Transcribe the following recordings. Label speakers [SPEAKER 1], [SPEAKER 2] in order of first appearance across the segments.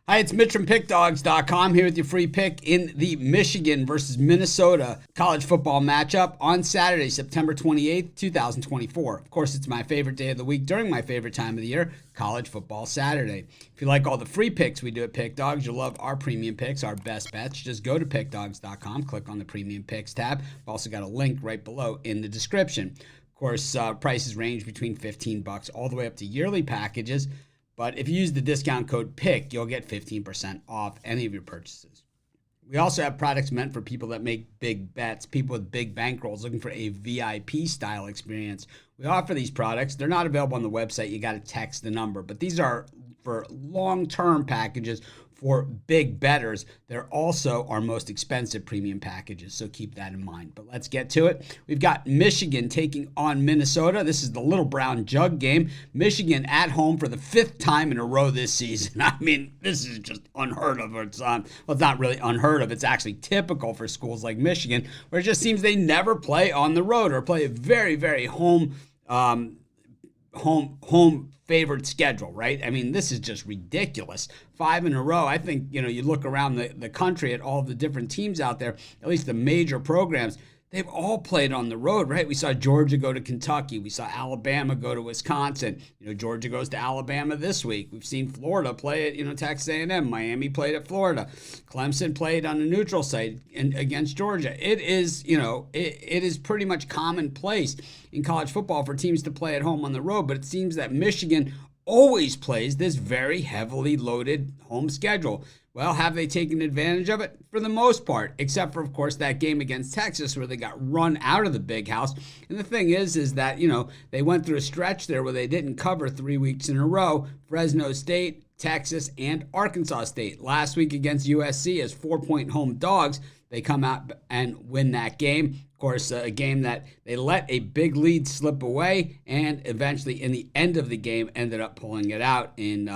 [SPEAKER 1] Hi, it's Mitch from Pickdawgz.com here with your free pick in the Michigan versus Minnesota college football matchup on Saturday, September 28th, 2024. Of course, it's my favorite day of the week during my favorite time of the year, College Football Saturday. If you like all the free picks we do at Pickdawgz, you'll love our premium picks, our best bets. Just go to Pickdawgz.com, click on the premium picks tab. We've also got a link right below in the description. Of course, prices range between $15 all the way up to yearly packages. But if you use the discount code PICK, you'll get 15% off any of your purchases. We also have products meant for people that make big bets, people with big bankrolls looking for a VIP style experience. We offer these products. They're not available on the website. You got to text the number. But these are for long-term packages for big bettors. They're also our most expensive premium packages, so keep that in mind. But let's get to it. We've got Michigan taking on Minnesota. This is the Little Brown Jug game. Michigan at home for the fifth time in a row this season. I mean, this is just unheard of. It's not really unheard of. It's actually typical for schools like Michigan, where it just seems they never play on the road or play a very, very home favored schedule, right? I mean, this is just ridiculous. 5 in a row. I think, you look around the country at all the different teams out there, at least the major programs, they've all played on the road, right? We saw Georgia go to Kentucky. We saw Alabama go to Wisconsin. Georgia goes to Alabama this week. We've seen Florida play at, Texas A&M. Miami played at Florida. Clemson played on a neutral site against Georgia. It is, it is pretty much commonplace in college football for teams to play at home on the road, but it seems that Michigan always plays this very heavily loaded home schedule. Well, have they taken advantage of it? For the most part, except for, of course, that game against Texas where they got run out of the big house. And the thing is that, they went through a stretch there where they didn't cover 3 weeks in a row. Fresno State, Texas, and Arkansas State. Last week against USC as 4-point home dogs, they come out and win that game. Of course, a game that they let a big lead slip away and eventually in the end of the game ended up pulling it out in,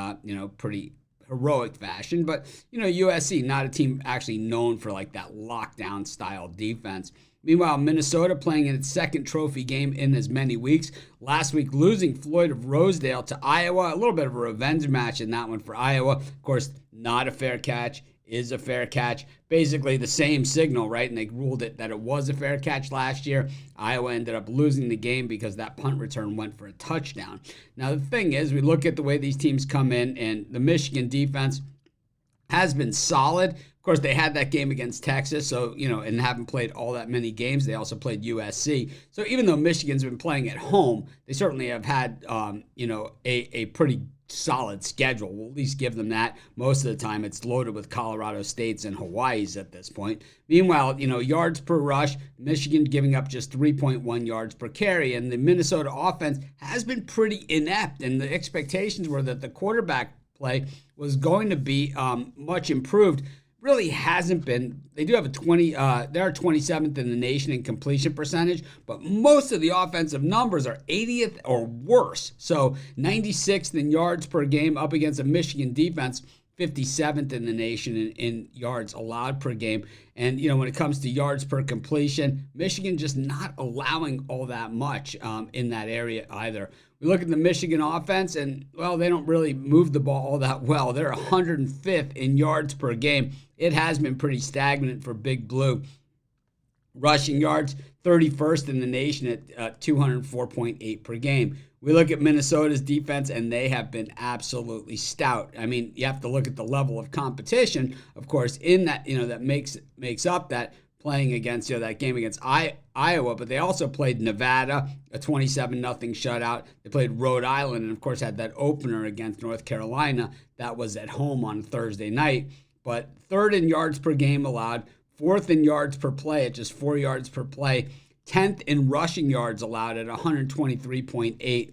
[SPEAKER 1] pretty heroic fashion. But, USC, not a team actually known for like that lockdown style defense. Meanwhile, Minnesota playing in its second trophy game in as many weeks. Last week, losing Floyd of Rosedale to Iowa. A little bit of a revenge match in that one for Iowa. Of course, not a fair catch. Is a fair catch. Basically the same signal, right? And they ruled it that it was a fair catch last year. Iowa ended up losing the game because that punt return went for a touchdown. Now, the thing is, we look at the way these teams come in, and the Michigan defense has been solid. Of course, they had that game against Texas, so, and haven't played all that many games. They also played USC. So even though Michigan's been playing at home, they certainly have had, a pretty solid schedule. We'll at least give them that. Most of the time, it's loaded with Colorado States and Hawaii's at this point. Meanwhile, yards per rush, Michigan giving up just 3.1 yards per carry, and the Minnesota offense has been pretty inept, and the expectations were that the quarterback play was going to be much improved. Really hasn't been. They do have they're 27th in the nation in completion percentage, but most of the offensive numbers are 80th or worse. So 96th in yards per game up against a Michigan defense, 57th in the nation in yards allowed per game. And, when it comes to yards per completion, Michigan just not allowing all that much in that area either. We look at the Michigan offense, and, well, they don't really move the ball all that well. They're 105th in yards per game. It has been pretty stagnant for Big Blue. Rushing yards, 31st in the nation at 204.8 per game. We look at Minnesota's defense, and they have been absolutely stout. I mean, you have to look at the level of competition, of course, in that, that makes up that playing against, that game against Iowa, but they also played Nevada, a 27-0 shutout. They played Rhode Island, and of course had that opener against North Carolina. That was at home on Thursday night. But third in yards per game allowed, fourth in yards per play at just 4 yards per play, 10th in rushing yards allowed at 123.8.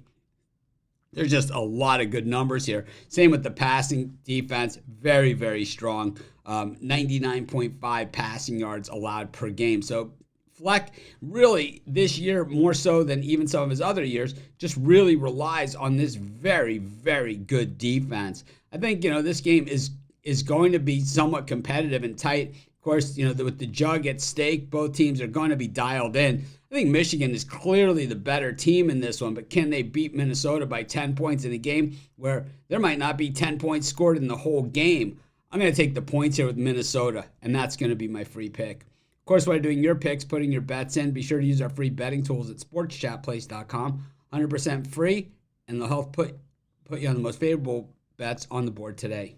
[SPEAKER 1] There's just a lot of good numbers here. Same with the passing defense, very, very strong. 99.5 passing yards allowed per game. So Fleck really this year, more so than even some of his other years, just really relies on this very, very good defense. I think, this game is going to be somewhat competitive and tight. Of course, with the jug at stake, both teams are going to be dialed in. I think Michigan is clearly the better team in this one, but can they beat Minnesota by 10 points in a game where there might not be 10 points scored in the whole game? I'm going to take the points here with Minnesota, and that's going to be my free pick. Of course, while doing your picks, putting your bets in, be sure to use our free betting tools at sportschatplace.com. 100% free, and they'll help put you on the most favorable bets on the board today.